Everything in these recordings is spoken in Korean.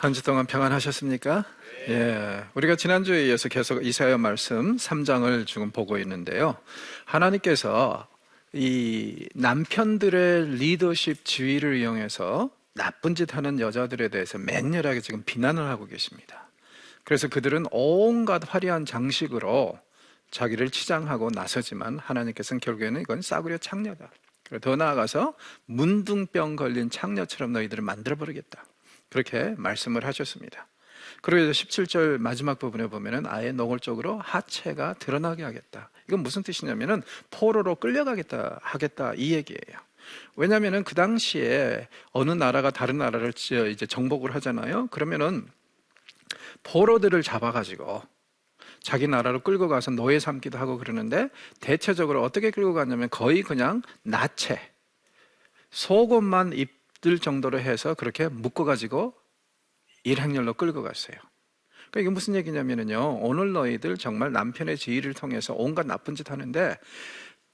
한 주 동안 평안하셨습니까? 예, 우리가 지난주에 이어서 계속 이사야 말씀 3장을 지금 보고 있는데요. 하나님께서 이 남편들의 리더십 지위를 이용해서 나쁜 짓 하는 여자들에 대해서 맹렬하게 지금 비난을 하고 계십니다. 그래서 그들은 온갖 화려한 장식으로 자기를 치장하고 나서지만 하나님께서는 결국에는 이건 싸구려 창녀다. 더 나아가서 문둥병 걸린 창녀처럼 너희들을 만들어버리겠다. 그렇게 말씀을 하셨습니다. 그리고 17절 마지막 부분에 보면은 아예 노골적으로 하체가 드러나게 하겠다. 이건 무슨 뜻이냐면은 포로로 끌려가겠다 하겠다 이 얘기예요. 왜냐하면은 그 당시에 어느 나라가 다른 나라를 이제 정복을 하잖아요. 그러면은 포로들을 잡아가지고 자기 나라로 끌고 가서 노예 삼기도 하고 그러는데 대체적으로 어떻게 끌고 갔냐면 거의 그냥 나체, 속옷만 입을 정도로 해서 그렇게 묶어가지고 일행렬로 끌고 갔어요. 그러니까 이게 무슨 얘기냐면요, 오늘 너희들 정말 남편의 지위를 통해서 온갖 나쁜 짓 하는데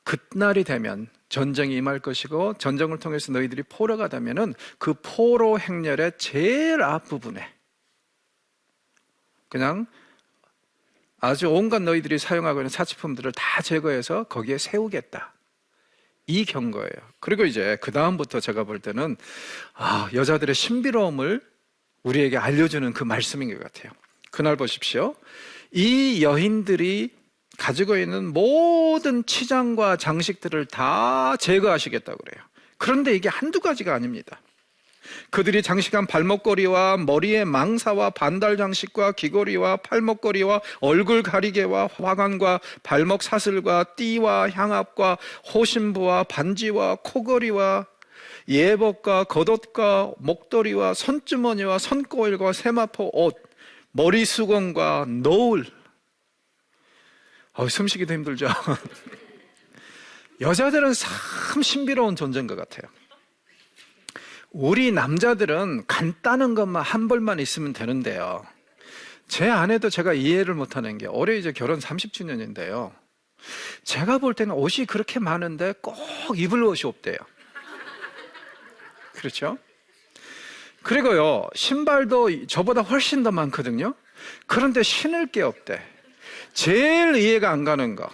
그날이 되면 전쟁이 임할 것이고 전쟁을 통해서 너희들이 포로가 되면은 그 포로 행렬의 제일 앞부분에 그냥 아주 온갖 너희들이 사용하고 있는 사치품들을 다 제거해서 거기에 세우겠다. 이 경고예요. 그리고 이제 그 다음부터 제가 볼 때는 여자들의 신비로움을 우리에게 알려주는 그 말씀인 것 같아요. 그날 보십시오. 이 여인들이 가지고 있는 모든 치장과 장식들을 다 제거하시겠다고 그래요. 그런데 이게 한두 가지가 아닙니다. 그들이 장식한 발목걸이와 머리의 망사와 반달 장식과 귀걸이와 팔목걸이와 얼굴 가리개와 화관과 발목 사슬과 띠와 향압과 호신부와 반지와 코걸이와 예복과 겉옷과 목도리와 손주머니와 손꼬일과 세마포 옷, 머리 수건과 노을. 숨쉬기도 힘들죠. 여자들은 참 신비로운 존재인 것 같아요. 우리 남자들은 간단한 것만 한 벌만 있으면 되는데요. 제 아내도 제가 이해를 못하는 게 올해 이제 결혼 30주년인데요. 제가 볼 때는 옷이 그렇게 많은데 꼭 입을 옷이 없대요. 그렇죠? 그리고요, 신발도 저보다 훨씬 더 많거든요. 그런데 신을 게 없대. 제일 이해가 안 가는 거,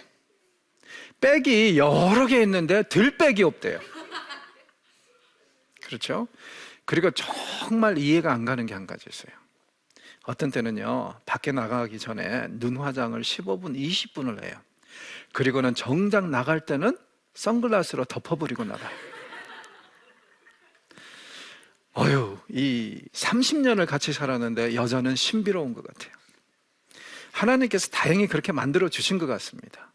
백이 여러 개 있는데 들백이 없대요. 그렇죠? 그리고 정말 이해가 안 가는 게 한 가지 있어요. 어떤 때는요, 밖에 나가기 전에 눈 화장을 15분, 20분을 해요. 그리고는 정작 나갈 때는 선글라스로 덮어버리고 나가요. 이 30년을 같이 살았는데 여자는 신비로운 것 같아요. 하나님께서 다행히 그렇게 만들어 주신 것 같습니다.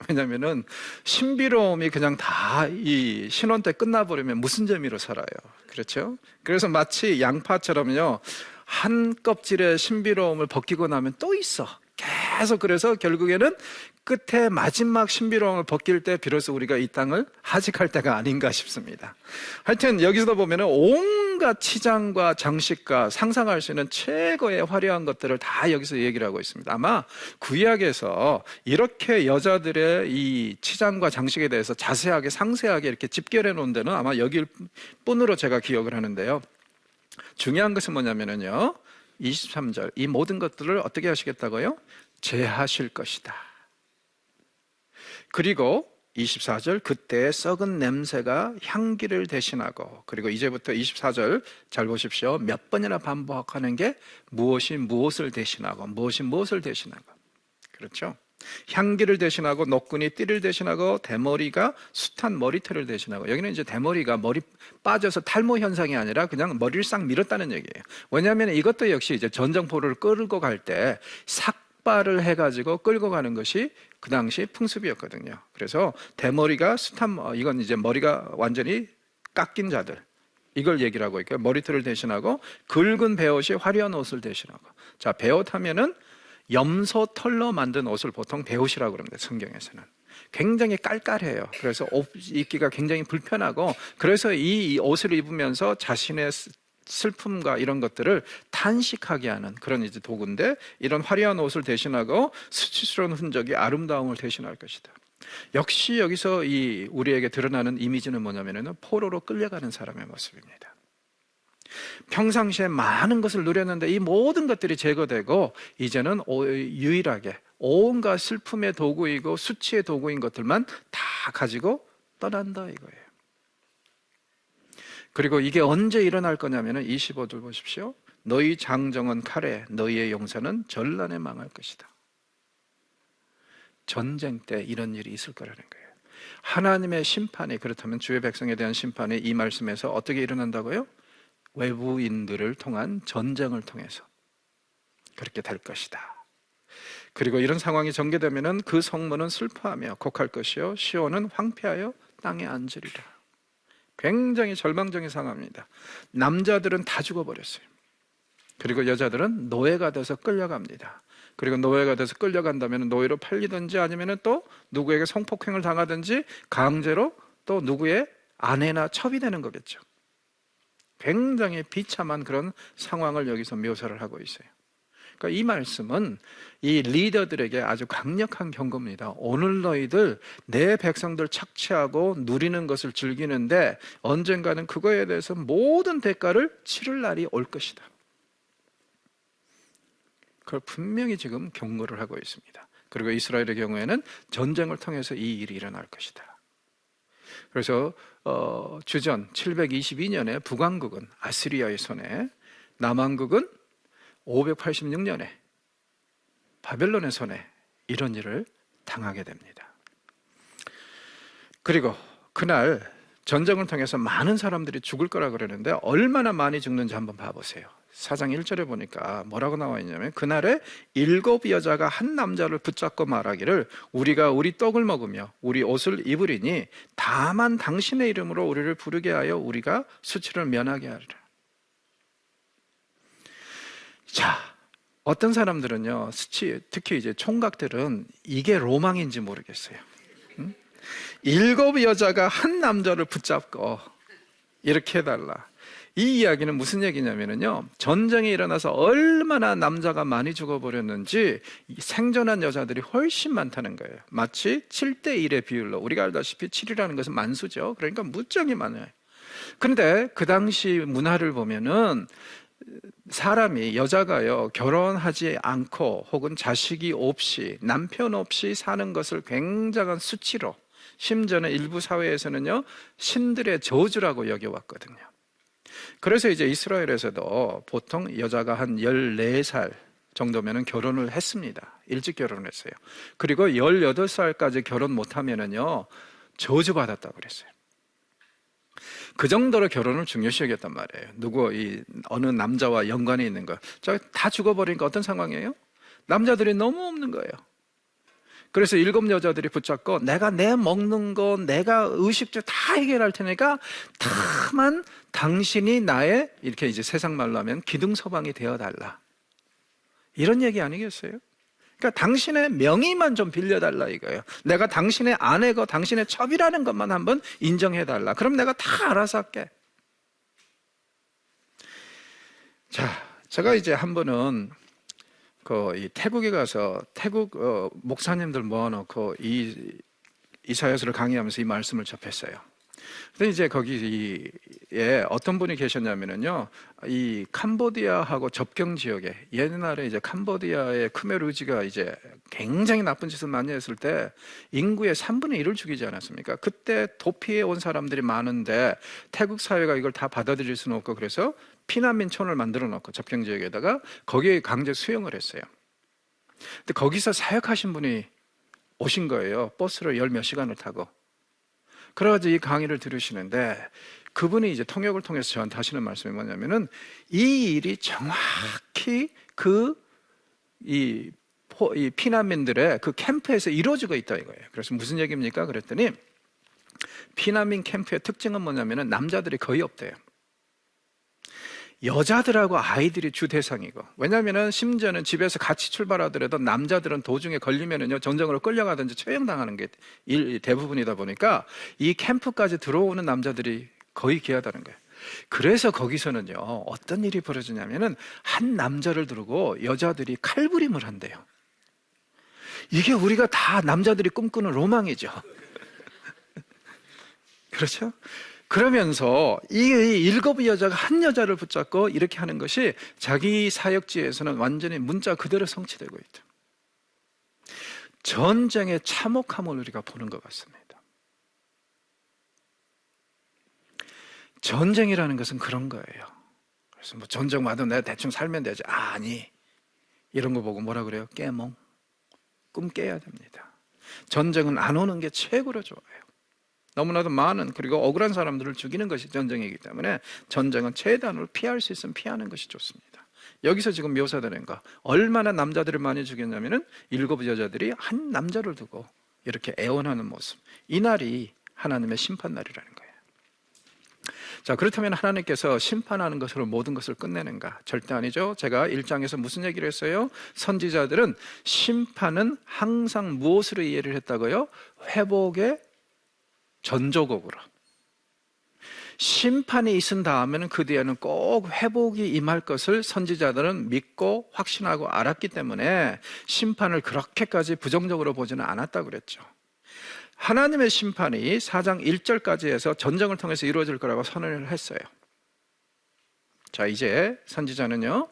왜냐면은 신비로움이 그냥 다 이 신혼 때 끝나버리면 무슨 재미로 살아요. 그렇죠? 그래서 마치 양파처럼요, 한 껍질의 신비로움을 벗기고 나면 또 있어. 계속. 그래서 결국에는 끝에 마지막 신비로움을 벗길 때 비로소 우리가 이 땅을 하직할 때가 아닌가 싶습니다. 하여튼 여기서 보면은 온갖 치장과 장식과 상상할 수 있는 최고의 화려한 것들을 다 여기서 얘기를 하고 있습니다. 아마 구약에서 이렇게 여자들의 이 치장과 장식에 대해서 자세하게 상세하게 이렇게 집결해 놓은 데는 아마 여기일 뿐으로 제가 기억을 하는데요. 중요한 것은 뭐냐면요, 23절, 이 모든 것들을 어떻게 하시겠다고요? 제하실 것이다. 그리고 24절, 그때 썩은 냄새가 향기를 대신하고, 그리고 이제부터 24절 잘 보십시오. 몇 번이나 반복하는 게 무엇이 무엇을 대신하고, 무엇이 무엇을 대신하고. 그렇죠? 향기를 대신하고, 노끈이 띠를 대신하고, 대머리가 숱한 머리털을 대신하고. 여기는 이제 대머리가 머리 빠져서 탈모 현상이 아니라 그냥 머리를 싹 밀었다는 얘기예요. 왜냐하면 이것도 역시 이제 전쟁포로를 끌고 갈 때 삭발을 해가지고 끌고 가는 것이 그 당시 풍습이었거든요. 그래서 대머리가 숱한, 이건 이제 머리가 완전히 깎인 자들, 이걸 얘기를 하고 있고요. 머리털을 대신하고, 굵은 베옷이 화려한 옷을 대신하고. 자, 베옷 하면은 염소 털로 만든 옷을 보통 베옷이라고 그럽니다. 성경에서는 굉장히 깔깔해요. 그래서 옷 입기가 굉장히 불편하고, 그래서 이 옷을 입으면서 자신의 슬픔과 이런 것들을 탄식하게 하는 그런 이제 도구인데, 이런 화려한 옷을 대신하고 수치스러운 흔적이 아름다움을 대신할 것이다. 역시 여기서 이 우리에게 드러나는 이미지는 뭐냐면은 포로로 끌려가는 사람의 모습입니다. 평상시에 많은 것을 누렸는데 이 모든 것들이 제거되고 이제는 유일하게 온갖 슬픔의 도구이고 수치의 도구인 것들만 다 가지고 떠난다 이거예요. 그리고 이게 언제 일어날 거냐면은 25절 보십시오. 너희 장정은 칼에, 너희의 용사는 전란에 망할 것이다. 전쟁 때 이런 일이 있을 거라는 거예요. 하나님의 심판이, 그렇다면 주의 백성에 대한 심판이 이 말씀에서 어떻게 일어난다고요? 외부인들을 통한 전쟁을 통해서 그렇게 될 것이다. 그리고 이런 상황이 전개되면은 그 성문은 슬퍼하며 곡할 것이요 시온은 황폐하여 땅에 앉으리라. 굉장히 절망적인 상황입니다. 남자들은 다 죽어버렸어요. 그리고 여자들은 노예가 돼서 끌려갑니다. 그리고 노예가 돼서 끌려간다면 노예로 팔리든지 아니면 또 누구에게 성폭행을 당하든지 강제로 또 누구의 아내나 첩이 되는 거겠죠. 굉장히 비참한 그런 상황을 여기서 묘사를 하고 있어요. 그러니까 이 말씀은 이 리더들에게 아주 강력한 경고입니다. 오늘 너희들 내 백성들 착취하고 누리는 것을 즐기는데 언젠가는 그거에 대해서 모든 대가를 치를 날이 올 것이다. 그걸 분명히 지금 경고를 하고 있습니다. 그리고 이스라엘의 경우에는 전쟁을 통해서 이 일이 일어날 것이다. 그래서 주전 722년에 북왕국은 아시리아의 손에, 남왕국은 586년에 바벨론의 손에 이런 일을 당하게 됩니다. 그리고 그날 전쟁을 통해서 많은 사람들이 죽을 거라 그러는데 얼마나 많이 죽는지 한번 봐보세요. 4장 1절에 보니까 뭐라고 나와 있냐면 그날에 7 여자가 한 남자를 붙잡고 말하기를 우리가 우리 떡을 먹으며 우리 옷을 입으리니 다만 당신의 이름으로 우리를 부르게 하여 우리가 수치를 면하게 하리라. 자, 어떤 사람들은요, 특히 이제 총각들은 이게 로망인지 모르겠어요. 7 여자가 한 남자를 붙잡고 이렇게 해달라. 이 이야기는 무슨 얘기냐면요, 전쟁이 일어나서 얼마나 남자가 많이 죽어버렸는지 생존한 여자들이 훨씬 많다는 거예요. 마치 7대1의 비율로, 우리가 알다시피 7이라는 것은 만수죠. 그러니까 무척이 많아요. 그런데 그 당시 문화를 보면은 사람이, 여자가요, 결혼하지 않고 혹은 자식이 없이, 남편 없이 사는 것을 굉장한 수치로, 심지어는 일부 사회에서는요, 신들의 저주라고 여겨왔거든요. 그래서 이제 이스라엘에서도 보통 여자가 한 14살 정도면 결혼을 했습니다. 일찍 결혼을 했어요. 그리고 18살까지 결혼 못하면은요, 저주받았다고 그랬어요. 그 정도로 결혼을 중요시 여겼단 말이에요. 어느 남자와 연관이 있는 거. 다 죽어버리니까 어떤 상황이에요? 남자들이 너무 없는 거예요. 그래서 7 여자들이 붙잡고 내가 내 먹는 거, 내가 의식주 다 해결할 테니까 다만 당신이 나의, 이렇게 이제 세상 말로 하면 기둥서방이 되어달라. 이런 얘기 아니겠어요? 그러니까 당신의 명의만 좀 빌려달라 이거예요. 내가 당신의 아내고 당신의 첩이라는 것만 한번 인정해달라. 그럼 내가 다 알아서 할게. 자, 제가 이제 한 번은 이 태국에 가서 태국 목사님들 모아놓고 이사야서를 강의하면서 이 말씀을 접했어요. 근데 이제 거기에 어떤 분이 계셨냐면요, 이 캄보디아하고 접경 지역에, 옛날에 이제 캄보디아의 크메르지가 이제 굉장히 나쁜 짓을 많이 했을 때 인구의 3분의 1을 죽이지 않았습니까? 그때 도피해 온 사람들이 많은데 태국 사회가 이걸 다 받아들일 수는 없고, 그래서 피난민촌을 만들어 놓고 접경 지역에다가 거기에 강제 수용을 했어요. 근데 거기서 사역하신 분이 오신 거예요. 버스를 10몇 시간을 타고. 그래가지고 이 강의를 들으시는데 그분이 이제 통역을 통해서 저한테 하시는 말씀이 뭐냐면은 이 일이 정확히 이 피난민들의 그 캠프에서 이루어지고 있다 이거예요. 그래서 무슨 얘기입니까? 그랬더니 피난민 캠프의 특징은 뭐냐면은 남자들이 거의 없대요. 여자들하고 아이들이 주 대상이고, 왜냐하면 심지어는 집에서 같이 출발하더라도 남자들은 도중에 걸리면은요, 전쟁으로 끌려가든지 처형당하는 게 대부분이다 보니까 이 캠프까지 들어오는 남자들이 거의 귀하다는 거예요. 그래서 거기서는요, 어떤 일이 벌어지냐면은 한 남자를 두르고 여자들이 칼부림을 한대요. 이게 우리가 다 남자들이 꿈꾸는 로망이죠. 그렇죠? 그러면서 이 일곱 여자가 한 여자를 붙잡고 이렇게 하는 것이 자기 사역지에서는 완전히 문자 그대로 성취되고 있다. 전쟁의 참혹함을 우리가 보는 것 같습니다. 전쟁이라는 것은 그런 거예요. 그래서 뭐 전쟁 와도 내가 대충 살면 되지. 아니, 이런 거 보고 뭐라 그래요? 깨몽. 꿈 깨야 됩니다. 전쟁은 안 오는 게 최고로 좋아요. 너무나도 많은 그리고 억울한 사람들을 죽이는 것이 전쟁이기 때문에 전쟁은 최대한으로 피할 수 있으면 피하는 것이 좋습니다. 여기서 지금 묘사되는 거 얼마나 남자들을 많이 죽였냐면은 일곱 여자들이 한 남자를 두고 이렇게 애원하는 모습, 이날이 하나님의 심판날이라는 거예요. 자, 그렇다면 하나님께서 심판하는 것으로 모든 것을 끝내는가? 절대 아니죠. 제가 1장에서 무슨 얘기를 했어요? 선지자들은 심판은 항상 무엇으로 이해를 했다고요? 회복의 전조곡으로. 심판이 있은 다음에는 그 뒤에는 꼭 회복이 임할 것을 선지자들은 믿고 확신하고 알았기 때문에 심판을 그렇게까지 부정적으로 보지는 않았다고 그랬죠. 하나님의 심판이 4장 1절까지 해서 전쟁을 통해서 이루어질 거라고 선언을 했어요. 자, 이제 선지자는요,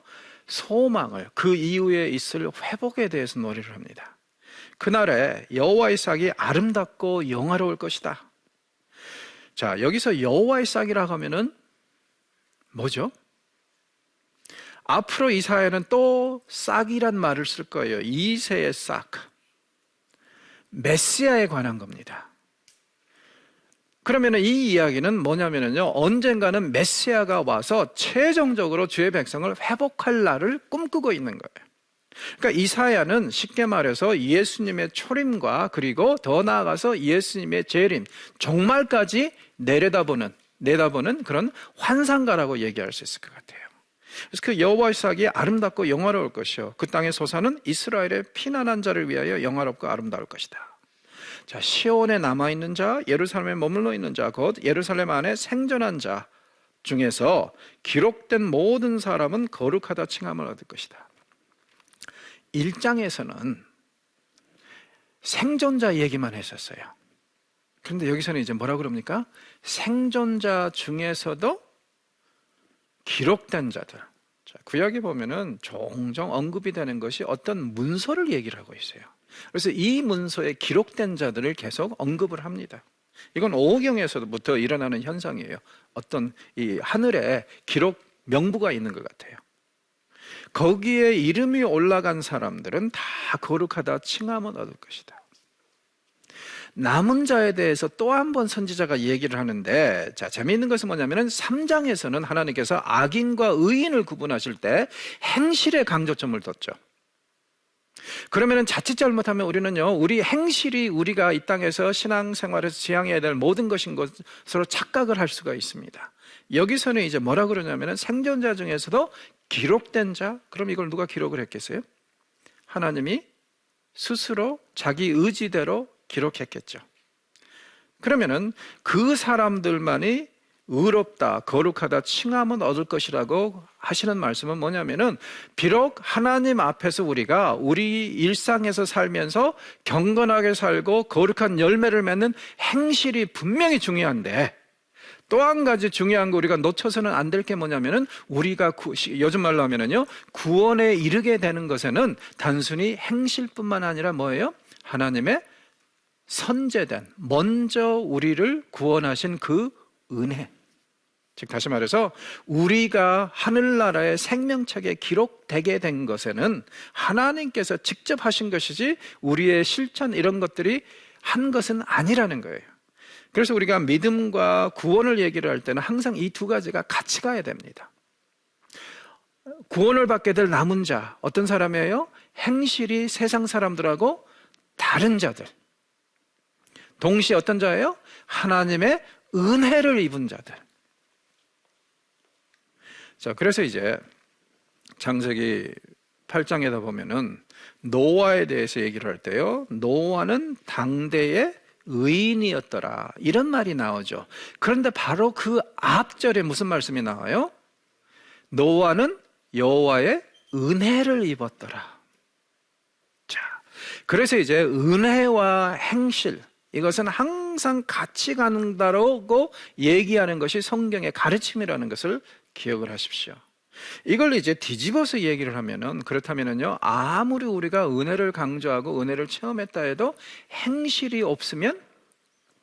소망을, 그 이후에 있을 회복에 대해서 노래를 합니다. 그날에 여호와의 싹이 아름답고 영화로울 것이다. 자, 여기서 여호와의 싹이라고 하면은 뭐죠? 앞으로 이사야는 또 싹이란 말을 쓸 거예요. 이새의 싹. 메시아에 관한 겁니다. 그러면 이 이야기는 뭐냐면요, 언젠가는 메시아가 와서 최종적으로 주의 백성을 회복할 날을 꿈꾸고 있는 거예요. 그러니까 이사야는 쉽게 말해서 예수님의 초림과 그리고 더 나아가서 예수님의 재림, 종말까지 내다보는 그런 환상가라고 얘기할 수 있을 것 같아요. 그래서 그 여호와의 싹이 아름답고 영화로울 것이요, 그 땅의 소사는 이스라엘의 피난한 자를 위하여 영화롭고 아름다울 것이다. 자, 시온에 남아있는 자, 예루살렘에 머물러 있는 자, 곧 예루살렘 안에 생존한 자 중에서 기록된 모든 사람은 거룩하다 칭함을 얻을 것이다. 1장에서는 생존자 얘기만 했었어요. 그런데 여기서는 이제 뭐라 그럽니까? 생존자 중에서도 기록된 자들. 자, 구약에 보면은 종종 언급이 되는 것이 어떤 문서를 얘기를 하고 있어요. 그래서 이 문서에 기록된 자들을 계속 언급을 합니다. 이건 오경에서부터 일어나는 현상이에요. 어떤 이 하늘에 기록 명부가 있는 것 같아요. 거기에 이름이 올라간 사람들은 다 거룩하다 칭함을 얻을 것이다. 남은 자에 대해서 또 한 번 선지자가 얘기를 하는데, 자, 재미있는 것은 뭐냐면은 3장에서는 하나님께서 악인과 의인을 구분하실 때 행실에 강조점을 뒀죠. 그러면은 자칫 잘못하면 우리는요, 우리 행실이 우리가 이 땅에서 신앙생활에서 지향해야 될 모든 것인 것으로 착각을 할 수가 있습니다. 여기서는 이제 뭐라 그러냐면은 생존자 중에서도 기록된 자, 그럼 이걸 누가 기록을 했겠어요? 하나님이 스스로 자기 의지대로 기록했겠죠. 그러면은 그 사람들만이 의롭다, 거룩하다 칭함은 얻을 것이라고 하시는 말씀은 뭐냐면은, 비록 하나님 앞에서 우리가 우리 일상에서 살면서 경건하게 살고 거룩한 열매를 맺는 행실이 분명히 중요한데, 또 한 가지 중요한 거 우리가 놓쳐서는 안 될 게 뭐냐면은, 우리가 요즘 말로 하면은요, 구원에 이르게 되는 것에는 단순히 행실뿐만 아니라 뭐예요? 하나님의 선제된, 먼저 우리를 구원하신 그 은혜, 즉 다시 말해서 우리가 하늘나라의 생명책에 기록되게 된 것에는 하나님께서 직접 하신 것이지 우리의 실천 이런 것들이 한 것은 아니라는 거예요. 그래서 우리가 믿음과 구원을 얘기를 할 때는 항상 이 두 가지가 같이 가야 됩니다. 구원을 받게 될 남은 자, 어떤 사람이에요? 행실이 세상 사람들하고 다른 자들. 동시에 어떤 자예요? 하나님의 은혜를 입은 자들. 자, 그래서 이제 창세기 8장에다 보면은 노아에 대해서 얘기를 할 때요, 노아는 당대의 의인이었더라, 이런 말이 나오죠. 그런데 바로 그 앞절에 무슨 말씀이 나와요? 노아는 여호와의 은혜를 입었더라. 자, 그래서 이제 은혜와 행실, 이것은 항상 항상 같이 간다고 얘기하는 것이 성경의 가르침이라는 것을 기억을 하십시오. 이걸 이제 뒤집어서 얘기를 하면은, 그렇다면은요, 아무리 우리가 은혜를 강조하고 은혜를 체험했다 해도 행실이 없으면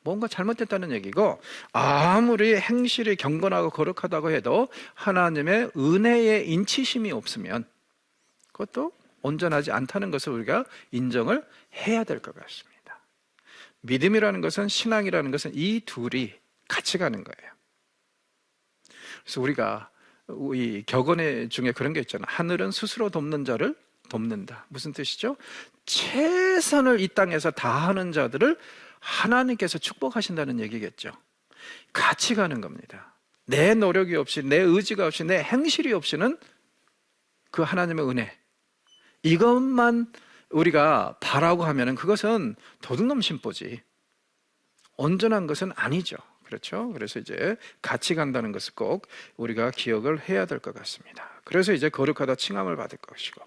뭔가 잘못됐다는 얘기고, 아무리 행실이 경건하고 거룩하다고 해도 하나님의 은혜의 인치심이 없으면 그것도 온전하지 않다는 것을 우리가 인정을 해야 될 것 같습니다. 믿음이라는 것은, 신앙이라는 것은 이 둘이 같이 가는 거예요. 그래서 우리가 이 격언의 중에 그런 게 있잖아요. 하늘은 스스로 돕는 자를 돕는다. 무슨 뜻이죠? 최선을 이 땅에서 다하는 자들을 하나님께서 축복하신다는 얘기겠죠. 같이 가는 겁니다. 내 노력이 없이, 내 의지가 없이, 내 행실이 없이는 그 하나님의 은혜, 이것만 우리가 바라고 하면은 그것은 도둑놈 심보지 온전한 것은 아니죠. 그렇죠? 그래서 이제 같이 간다는 것을 꼭 우리가 기억을 해야 될 것 같습니다. 그래서 이제 거룩하다 칭함을 받을 것이고,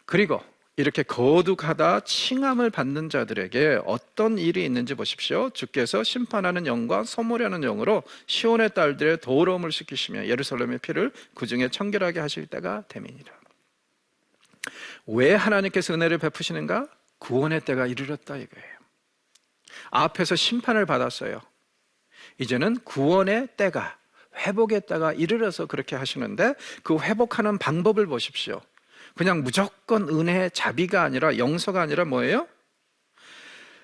그리고 이렇게 거룩하다 칭함을 받는 자들에게 어떤 일이 있는지 보십시오. 주께서 심판하는 영과 소멸하는 영으로 시온의 딸들의 더러움을 씻기시며 예루살렘의 피를 그 중에 청결하게 하실 때가 됨이니라. 왜 하나님께서 은혜를 베푸시는가? 구원의 때가 이르렀다 이거예요. 앞에서 심판을 받았어요. 이제는 구원의 때가, 회복의 때가 이르러서 그렇게 하시는데, 그 회복하는 방법을 보십시오. 그냥 무조건 은혜의 자비가 아니라, 영서가 아니라 뭐예요?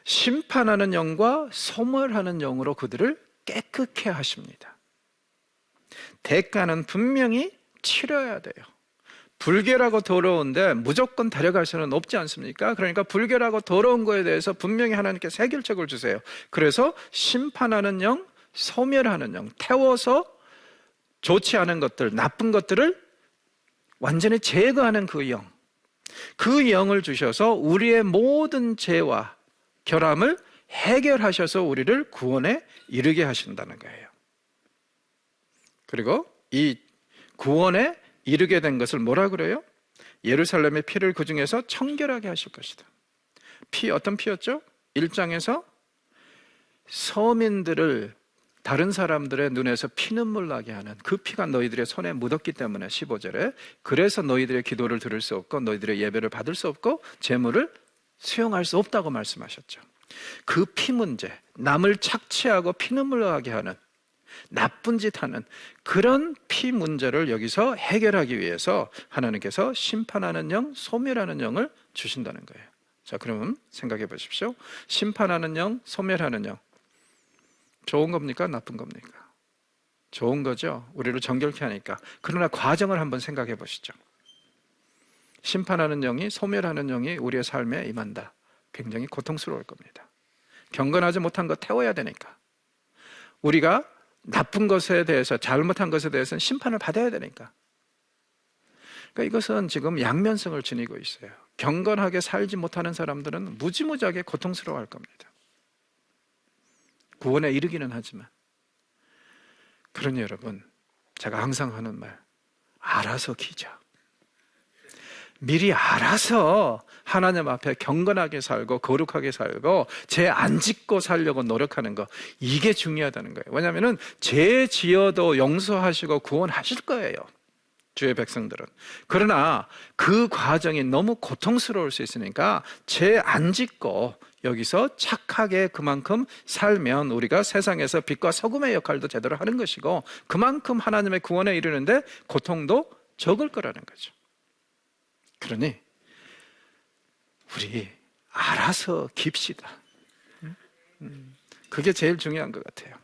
심판하는 영과 소멸하는 영으로 그들을 깨끗게 하십니다. 대가는 분명히 치러야 돼요. 불결하고 더러운데 무조건 데려갈 수는 없지 않습니까? 그러니까 불결하고 더러운 거에 대해서 분명히 하나님께서 해결책을 주세요. 그래서 심판하는 영, 소멸하는 영, 태워서 좋지 않은 것들, 나쁜 것들을 완전히 제거하는 그 영, 그 영을 주셔서 우리의 모든 죄와 결함을 해결하셔서 우리를 구원에 이르게 하신다는 거예요. 그리고 이 구원에 이르게 된 것을 뭐라 그래요? 예루살렘의 피를 그 중에서 청결하게 하실 것이다. 피, 어떤 피였죠? 1장에서 서민들을 다른 사람들의 눈에서 피눈물 나게 하는 그 피가 너희들의 손에 묻었기 때문에, 15절에 그래서 너희들의 기도를 들을 수 없고 너희들의 예배를 받을 수 없고 제물을 수용할 수 없다고 말씀하셨죠. 그 피 문제, 남을 착취하고 피눈물 나게 하는, 나쁜 짓 하는 그런 피 문제를 여기서 해결하기 위해서 하나님께서 심판하는 영, 소멸하는 영을 주신다는 거예요. 자, 그러면 생각해 보십시오. 심판하는 영, 소멸하는 영, 좋은 겁니까? 나쁜 겁니까? 좋은 거죠. 우리를 정결케 하니까. 그러나 과정을 한번 생각해 보시죠. 심판하는 영이, 소멸하는 영이 우리의 삶에 임한다. 굉장히 고통스러울 겁니다. 경건하지 못한 거 태워야 되니까. 우리가 나쁜 것에 대해서, 잘못한 것에 대해서는 심판을 받아야 되니까. 그러니까 이것은 지금 양면성을 지니고 있어요. 경건하게 살지 못하는 사람들은 무지무지하게 고통스러워할 겁니다. 구원에 이르기는 하지만. 그러니 여러분, 제가 항상 하는 말, 알아서 기자. 미리 알아서 하나님 앞에 경건하게 살고 거룩하게 살고 죄 안 짓고 살려고 노력하는 거, 이게 중요하다는 거예요. 왜냐하면 죄 지어도 용서하시고 구원하실 거예요, 주의 백성들은. 그러나 그 과정이 너무 고통스러울 수 있으니까 죄 안 짓고 여기서 착하게 그만큼 살면 우리가 세상에서 빛과 소금의 역할도 제대로 하는 것이고, 그만큼 하나님의 구원에 이르는데 고통도 적을 거라는 거죠. 그러니 우리 알아서 깁시다. 그게 제일 중요한 것 같아요.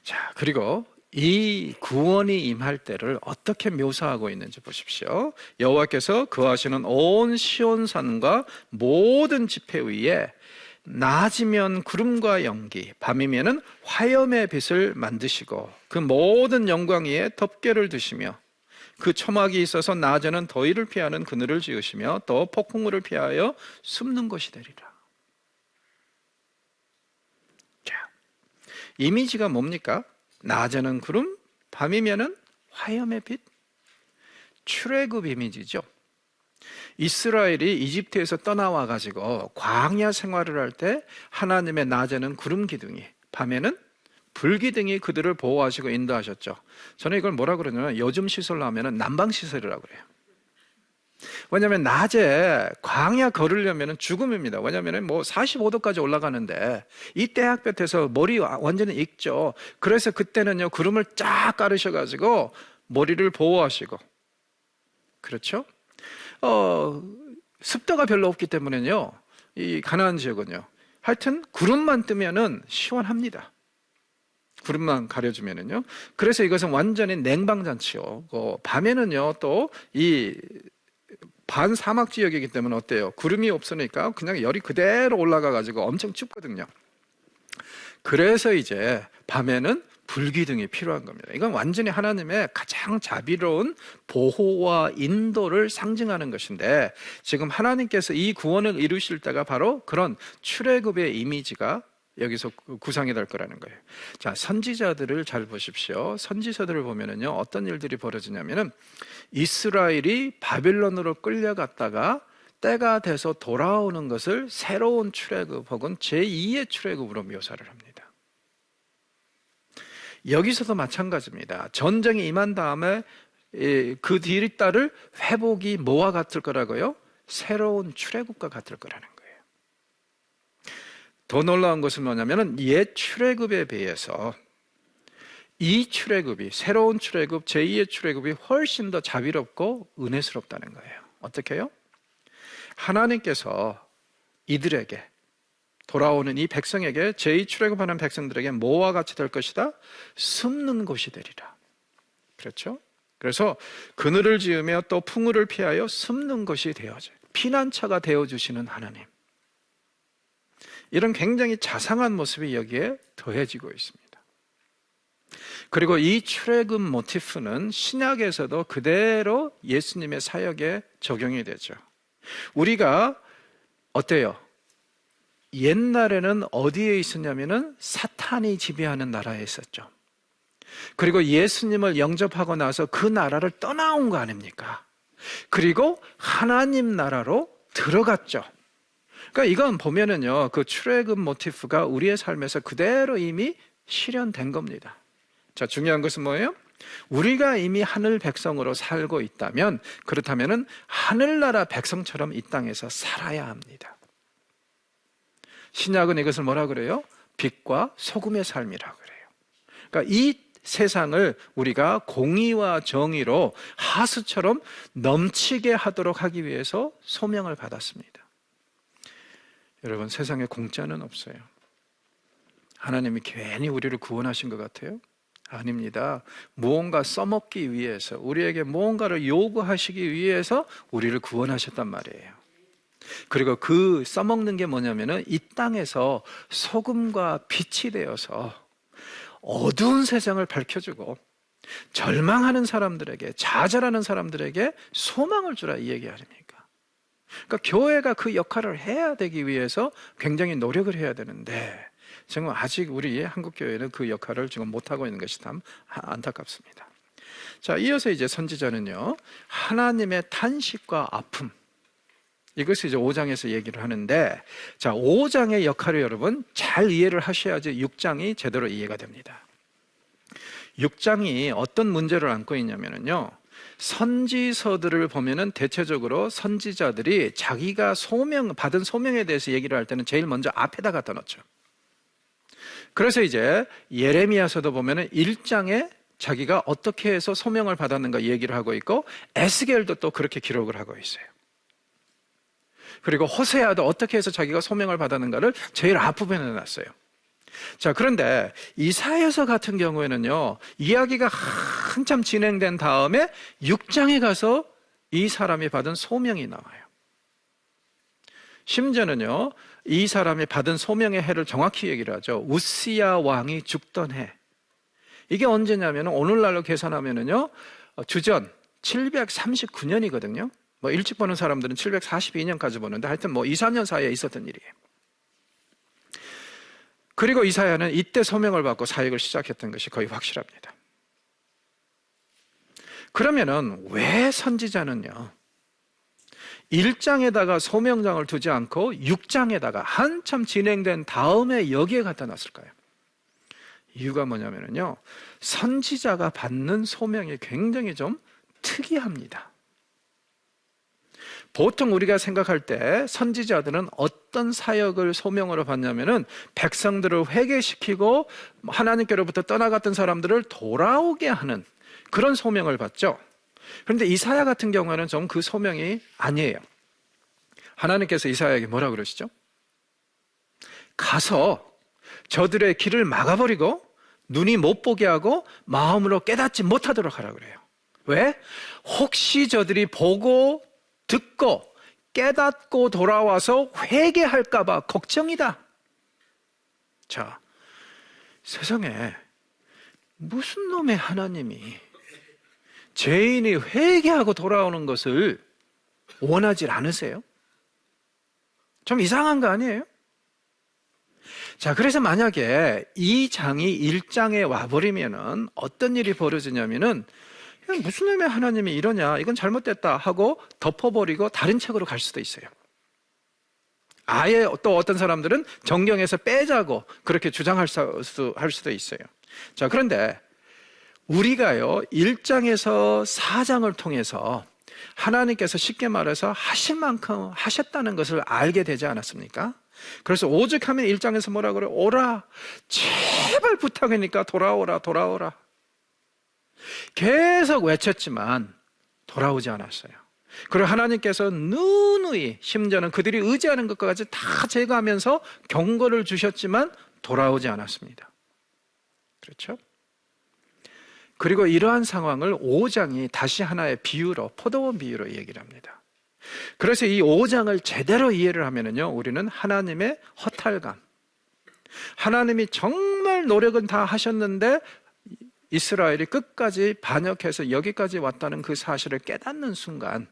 자, 그리고 이 구원이 임할 때를 어떻게 묘사하고 있는지 보십시오. 여호와께서 거하시는 온 시온산과 모든 지폐 위에 낮이면 구름과 연기, 밤이면은 화염의 빛을 만드시고 그 모든 영광 위에 덮개를 두시며 그 초막이 있어서 낮에는 더위를 피하는 그늘을 지으시며 또 폭풍우를 피하여 숨는 곳이 되리라. 자, 이미지가 뭡니까? 낮에는 구름, 밤이면은 화염의 빛, 출애굽 이미지죠. 이스라엘이 이집트에서 떠나와 가지고 광야 생활을 할 때 하나님의 낮에는 구름 기둥이, 밤에는 불 기둥이 그들을 보호하시고 인도하셨죠. 저는 이걸 뭐라 그러냐면 요즘 시설로 하면은 난방 시설이라고 그래요. 왜냐하면 낮에 광야 걸으려면 죽음입니다. 왜냐하면 뭐 45도까지 올라가는데 이때 햇볕에서 머리 완전히 익죠. 그래서 그때는요 구름을 쫙 깔으셔가지고 머리를 보호하시고, 그렇죠? 습도가 별로 없기 때문에요 이 가나안 지역은요 하여튼 구름만 뜨면은 시원합니다. 구름만 가려주면은요. 그래서 이것은 완전히 냉방잔치요. 밤에는요 또 이 반사막 지역이기 때문에 어때요? 구름이 없으니까 그냥 열이 그대로 올라가 가지고 엄청 춥거든요. 그래서 이제 밤에는 불기둥이 필요한 겁니다. 이건 완전히 하나님의 가장 자비로운 보호와 인도를 상징하는 것인데, 지금 하나님께서 이 구원을 이루실 때가 바로 그런 출애굽의 이미지가 여기서 구상이 될 거라는 거예요. 자, 선지자들을 잘 보십시오. 선지서들을 보면은요 어떤 일들이 벌어지냐면은 이스라엘이 바빌론으로 끌려갔다가 때가 돼서 돌아오는 것을 새로운 출애굽 혹은 제2의 출애굽으로 묘사를 합니다. 여기서도 마찬가지입니다. 전쟁이 임한 다음에 그 뒤를 따를 회복이 뭐와 같을 거라고요? 새로운 출애굽과 같을 거라는 거예요. 더 놀라운 것은 뭐냐면 옛 출애굽에 비해서 이 출애굽이, 새로운 출애굽, 제2의 출애굽이 훨씬 더 자비롭고 은혜스럽다는 거예요. 어떻게 해요? 하나님께서 이들에게, 돌아오는 이 백성에게, 제2 출애굽하는 백성들에게 뭐와 같이 될 것이다? 숨는 곳이 되리라. 그렇죠? 그래서 그늘을 지으며 또 풍우를 피하여 숨는 곳이 되어져요. 피난처가 되어주시는 하나님. 이런 굉장히 자상한 모습이 여기에 더해지고 있습니다. 그리고 이 출애굽 모티프는 신약에서도 그대로 예수님의 사역에 적용이 되죠. 우리가 어때요? 옛날에는 어디에 있었냐면은 사탄이 지배하는 나라에 있었죠. 그리고 예수님을 영접하고 나서 그 나라를 떠나온 거 아닙니까? 그리고 하나님 나라로 들어갔죠. 그러니까 이건 보면은요, 그 출애굽 모티프가 우리의 삶에서 그대로 이미 실현된 겁니다. 자, 중요한 것은 뭐예요? 우리가 이미 하늘 백성으로 살고 있다면, 그렇다면은 하늘나라 백성처럼 이 땅에서 살아야 합니다. 신약은 이것을 뭐라 그래요? 빛과 소금의 삶이라고 그래요. 그러니까 이 세상을 우리가 공의와 정의로 하수처럼 넘치게 하도록 하기 위해서 소명을 받았습니다. 여러분, 세상에 공짜는 없어요. 하나님이 괜히 우리를 구원하신 것 같아요? 아닙니다. 무언가 써먹기 위해서, 우리에게 무언가를 요구하시기 위해서 우리를 구원하셨단 말이에요. 그리고 그 써먹는 게 뭐냐면은 이 땅에서 소금과 빛이 되어서 어두운 세상을 밝혀주고 절망하는 사람들에게, 좌절하는 사람들에게 소망을 주라, 이 얘기 아닙니까? 그러니까 교회가 그 역할을 해야 되기 위해서 굉장히 노력을 해야 되는데, 지금 아직 우리 한국교회는 그 역할을 지금 못하고 있는 것이 참 안타깝습니다. 자, 이어서 이제 선지자는요, 하나님의 탄식과 아픔, 이것을 이제 5장에서 얘기를 하는데, 자, 5장의 역할을 여러분 잘 이해를 하셔야지 6장이 제대로 이해가 됩니다. 6장이 어떤 문제를 안고 있냐면요, 선지서들을 보면은 대체적으로 선지자들이 자기가 받은 소명에 대해서 얘기를 할 때는 제일 먼저 앞에다 갖다 놓죠. 그래서 이제 예레미야서도 보면은 1장에 자기가 어떻게 해서 소명을 받았는가 얘기를 하고 있고, 에스겔도 또 그렇게 기록을 하고 있어요. 그리고 호세아도 어떻게 해서 자기가 소명을 받았는가를 제일 앞부분에 놨어요. 자, 그런데 이사야서 같은 경우에는요, 이야기가 한참 진행된 다음에 6장에 가서 이 사람이 받은 소명이 나와요. 심지어는요, 이 사람이 받은 소명의 해를 정확히 얘기를 하죠. 우시야 왕이 죽던 해. 이게 언제냐면 오늘날로 계산하면은요, 주전 739년이거든요. 뭐 일찍 보는 사람들은 742년까지 보는데 하여튼 뭐 2, 3년 사이에 있었던 일이에요. 그리고 이사야는 이때 소명을 받고 사역을 시작했던 것이 거의 확실합니다. 그러면은 왜 선지자는요, 1장에다가 소명장을 두지 않고 6장에다가 한참 진행된 다음에 여기에 갖다 놨을까요? 이유가 뭐냐면요, 선지자가 받는 소명이 굉장히 좀 특이합니다. 보통 우리가 생각할 때 선지자들은 어떤 사역을 소명으로 받냐면은 백성들을 회개시키고 하나님께로부터 떠나갔던 사람들을 돌아오게 하는 그런 소명을 받죠. 그런데 이사야 같은 경우에는 좀 그 소명이 아니에요. 하나님께서 이사야에게 뭐라 그러시죠? 가서 저들의 길을 막아버리고 눈이 못 보게 하고 마음으로 깨닫지 못하도록 하라 그래요. 왜? 혹시 저들이 보고 듣고 깨닫고 돌아와서 회개할까 봐 걱정이다. 자, 세상에 무슨 놈의 하나님이 죄인이 회개하고 돌아오는 것을 원하지 않으세요? 좀 이상한 거 아니에요? 자, 그래서 만약에 이 장이 1장에 와버리면은 어떤 일이 벌어지냐면은 무슨 놈의 하나님이 이러냐, 이건 잘못됐다 하고 덮어버리고 다른 책으로 갈 수도 있어요. 아예 또 어떤 사람들은 정경에서 빼자고 그렇게 주장할 수도 있어요. 자, 그런데 우리가요 1장에서 4장을 통해서 하나님께서 쉽게 말해서 하실 만큼 하셨다는 것을 알게 되지 않았습니까? 그래서 오죽하면 1장에서 뭐라 그래요? 오라, 제발 부탁이니까 돌아오라, 돌아오라. 계속 외쳤지만 돌아오지 않았어요. 그리고 하나님께서 누누이, 심지어는 그들이 의지하는 것까지 다 제거하면서 경고를 주셨지만 돌아오지 않았습니다. 그렇죠? 그리고 이러한 상황을 5장이 다시 하나의 비유로, 포도원 비유로 얘기를 합니다. 그래서 이 5장을 제대로 이해를 하면은요, 우리는 하나님의 허탈감, 하나님이 정말 노력은 다 하셨는데 이스라엘이 끝까지 반역해서 여기까지 왔다는 그 사실을 깨닫는 순간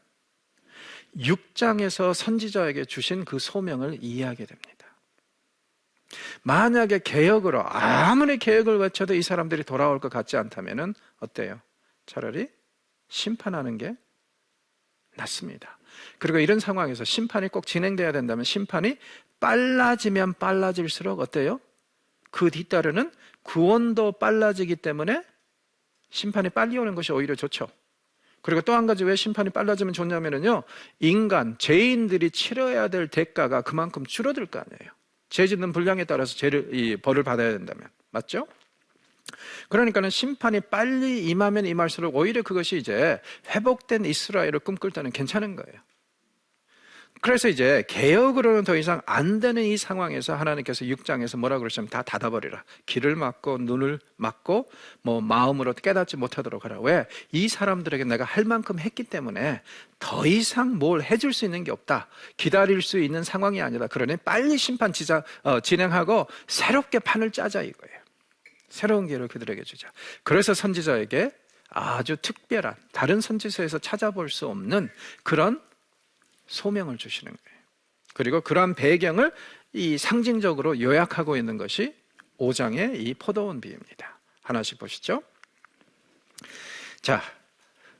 6장에서 선지자에게 주신 그 소명을 이해하게 됩니다. 만약에 개혁으로 아무리 개혁을 외쳐도 이 사람들이 돌아올 것 같지 않다면 어때요? 차라리 심판하는 게 낫습니다. 그리고 이런 상황에서 심판이 꼭 진행돼야 된다면 심판이 빨라지면 빨라질수록 어때요? 그 뒤따르는 구원도 빨라지기 때문에 심판이 빨리 오는 것이 오히려 좋죠. 그리고 또 한 가지 왜 심판이 빨라지면 좋냐면요, 인간, 죄인들이 치러야 될 대가가 그만큼 줄어들 거 아니에요. 죄 짓는 분량에 따라서 벌을 받아야 된다면. 맞죠? 그러니까는 심판이 빨리 임하면 임할수록 오히려 그것이 이제 회복된 이스라엘을 꿈꿀 때는 괜찮은 거예요. 그래서 이제 개혁으로는 더 이상 안 되는 이 상황에서 하나님께서 6장에서 뭐라고 그러시냐면 다 닫아버리라. 귀를 막고 눈을 막고 마음으로 깨닫지 못하도록 하라. 왜? 이 사람들에게 내가 할 만큼 했기 때문에 더 이상 뭘 해줄 수 있는 게 없다. 기다릴 수 있는 상황이 아니다. 그러니 빨리 심판 진행하고 새롭게 판을 짜자 이거예요. 새로운 기회를 그들에게 주자. 그래서 선지자에게 아주 특별한, 다른 선지서에서 찾아볼 수 없는 그런 소명을 주시는 거예요. 그리고 그러한 배경을 이 상징적으로 요약하고 있는 것이 5장의 이 포도원 비유입니다. 하나씩 보시죠. 자,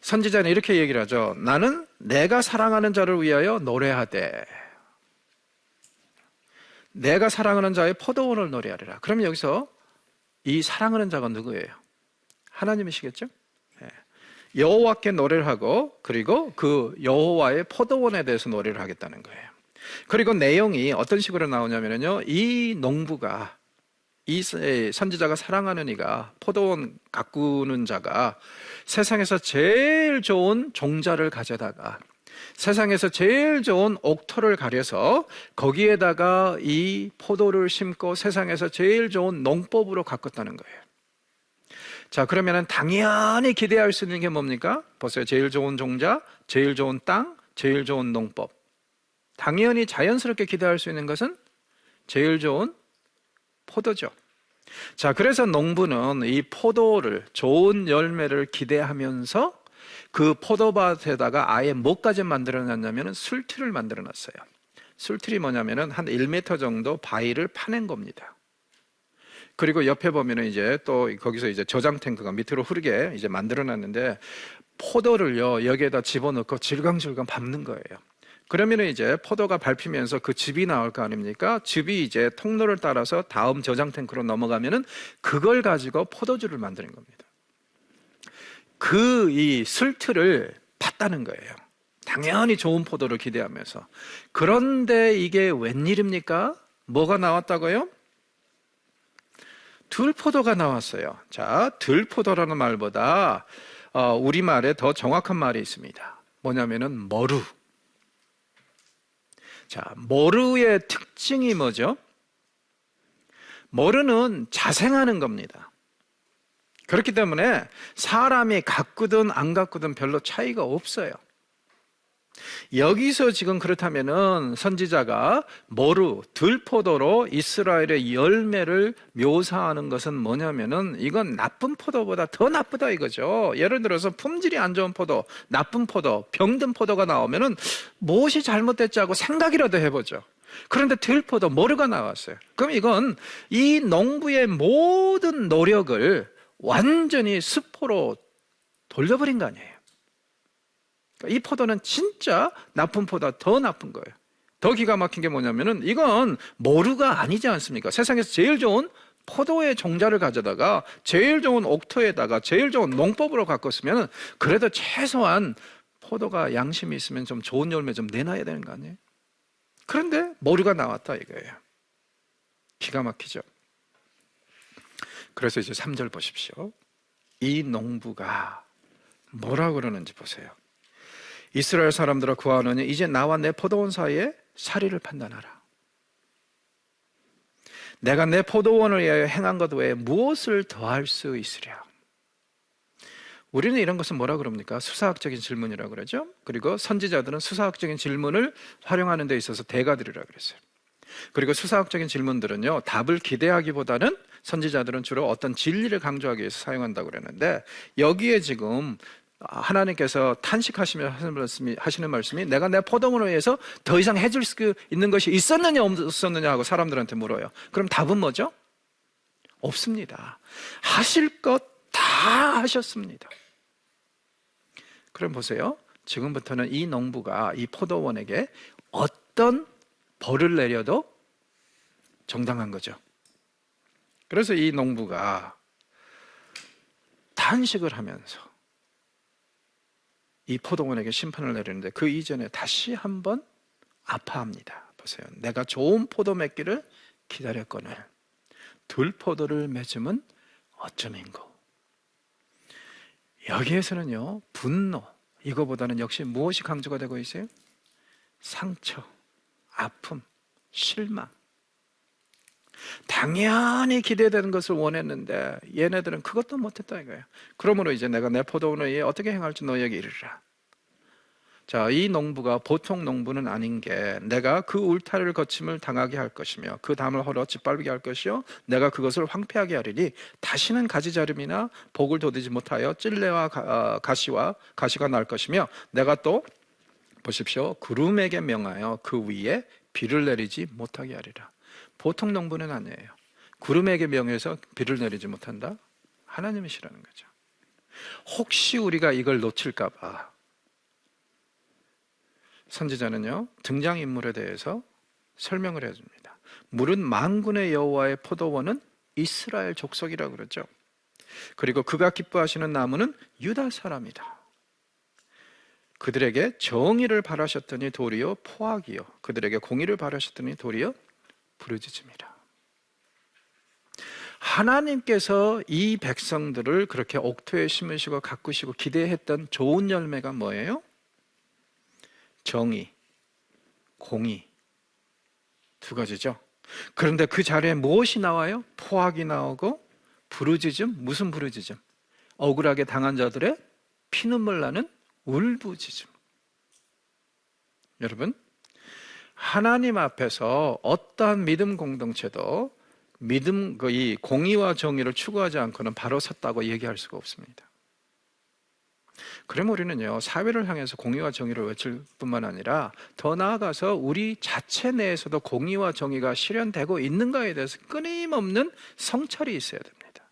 선지자는 이렇게 얘기를 하죠. 나는 내가 사랑하는 자를 위하여 노래하되 내가 사랑하는 자의 포도원을 노래하리라. 그러면 여기서 이 사랑하는 자가 누구예요? 하나님이시겠죠? 여호와께 노래를 하고 그리고 그 여호와의 포도원에 대해서 노래를 하겠다는 거예요. 그리고 내용이 어떤 식으로 나오냐면요, 이 농부가, 이 선지자가 사랑하는 이가, 포도원 가꾸는 자가 세상에서 제일 좋은 종자를 가져다가 세상에서 제일 좋은 옥토를 가려서 거기에다가 이 포도를 심고 세상에서 제일 좋은 농법으로 가꿨다는 거예요. 자, 그러면은 당연히 기대할 수 있는 게 뭡니까? 보세요. 제일 좋은 종자, 제일 좋은 땅, 제일 좋은 농법. 당연히 자연스럽게 기대할 수 있는 것은 제일 좋은 포도죠. 자, 그래서 농부는 이 포도를, 좋은 열매를 기대하면서 그 포도밭에다가 아예 뭐까지 만들어 놨냐면 술틀을 만들어 놨어요. 술틀이 뭐냐면은 한 1m 정도 바위를 파낸 겁니다. 그리고 옆에 보면은 이제 또 거기서 이제 저장 탱크가 밑으로 흐르게 이제 만들어 놨는데 포도를요, 여기에다 집어넣고 질겅질겅 밟는 거예요. 그러면 이제 포도가 밟히면서 그 즙이 나올 거 아닙니까? 즙이 이제 통로를 따라서 다음 저장 탱크로 넘어가면은 그걸 가지고 포도주를 만드는 겁니다. 이 슬트를 팠다는 거예요. 당연히 좋은 포도를 기대하면서. 그런데 이게 웬일입니까? 뭐가 나왔다고요? 들포도가 나왔어요. 자, 들포도라는 말보다 우리말에 더 정확한 말이 있습니다. 뭐냐면은 머루. 자, 머루의 특징이 뭐죠? 머루는 자생하는 겁니다. 그렇기 때문에 사람이 가꾸든 안 가꾸든 별로 차이가 없어요. 여기서 지금 그렇다면은 선지자가 머루, 들포도로 이스라엘의 열매를 묘사하는 것은 뭐냐면은 이건 나쁜 포도보다 더 나쁘다 이거죠. 예를 들어서 품질이 안 좋은 포도, 나쁜 포도, 병든 포도가 나오면은 무엇이 잘못됐지 하고 생각이라도 해보죠. 그런데 들포도, 머루가 나왔어요. 그럼 이건 이 농부의 모든 노력을 완전히 수포로 돌려버린 거 아니에요. 이 포도는 진짜 나쁜 포도보다 더 나쁜 거예요. 더 기가 막힌 게 뭐냐면은 이건 머루가 아니지 않습니까? 세상에서 제일 좋은 포도의 종자를 가져다가 제일 좋은 옥토에다가 제일 좋은 농법으로 바꿨으면 그래도 최소한 포도가 양심이 있으면 좀 좋은 열매 좀 내놔야 되는 거 아니에요? 그런데 머루가 나왔다 이거예요. 기가 막히죠. 그래서 이제 3절 보십시오. 이 농부가 뭐라 그러는지 보세요. 이스라엘 사람들아 구하노니 이제 나와 내 포도원 사이에 사리를 판단하라. 내가 내 포도원을 위하여 행한 것 외에 무엇을 더할 수 있으랴. 우리는 이런 것은 뭐라 그럽니까? 수사학적인 질문이라고 그러죠. 그리고 선지자들은 수사학적인 질문을 활용하는 데 있어서 대가들이라 그랬어요. 그리고 수사학적인 질문들은요, 답을 기대하기보다는 선지자들은 주로 어떤 진리를 강조하기 위해서 사용한다고 그랬는데, 여기에 지금 하나님께서 탄식하시며 하시는 말씀이 내가 내 포도원을 위해서 더 이상 해줄 수 있는 것이 있었느냐 없었느냐 하고 사람들한테 물어요. 그럼 답은 뭐죠? 없습니다. 하실 것 다 하셨습니다. 그럼 보세요. 지금부터는 이 농부가 이 포도원에게 어떤 벌을 내려도 정당한 거죠. 그래서 이 농부가 탄식을 하면서 이 포도원에게 심판을 내리는데 그 이전에 다시 한번 아파합니다. 보세요. 내가 좋은 포도 맺기를 기다렸거늘 들포도를 맺으면 어쩌민고. 여기에서는요, 분노 이거보다는 역시 무엇이 강조가 되고 있어요? 상처, 아픔, 실망. 당연히 기대되는 것을 원했는데 얘네들은 그것도 못했다 이거예요. 그러므로 이제 내가 내 포도원을 위해 어떻게 행할지 너희에게 이르라. 자, 이 농부가 보통 농부는 아닌 게 내가 그 울타리를 거침을 당하게 할 것이며 그 담을 헐어 짓밟게 할 것이요 내가 그것을 황폐하게 하리니 다시는 가지자름이나 복을 돋우지 못하여 찔레와 가시가 날 것이며 내가 또 보십시오. 구름에게 명하여 그 위에 비를 내리지 못하게 하리라. 보통 농부는 아니에요. 구름에게 명해서 비를 내리지 못한다? 하나님이시라는 거죠. 혹시 우리가 이걸 놓칠까 봐 선지자는요, 등장인물에 대해서 설명을 해줍니다. 물은 만군의 여호와의 포도원은 이스라엘 족속이라고 그러죠. 그리고 그가 기뻐하시는 나무는 유다 사람이다. 그들에게 정의를 바라셨더니 도리어 포악이요 그들에게 공의를 바라셨더니 도리어 부르짖음이라. 하나님께서 이 백성들을 그렇게 옥토에 심으시고 가꾸시고 기대했던 좋은 열매가 뭐예요? 정의, 공의 두 가지죠. 그런데 그 자리에 무엇이 나와요? 포악이 나오고 부르짖음. 무슨 부르짖음? 억울하게 당한 자들의 피눈물 나는 울부짖음. 여러분, 하나님 앞에서 어떠한 믿음 공동체도 이 공의와 정의를 추구하지 않고는 바로 섰다고 얘기할 수가 없습니다. 그럼 우리는요, 사회를 향해서 공의와 정의를 외칠 뿐만 아니라 더 나아가서 우리 자체 내에서도 공의와 정의가 실현되고 있는가에 대해서 끊임없는 성찰이 있어야 됩니다.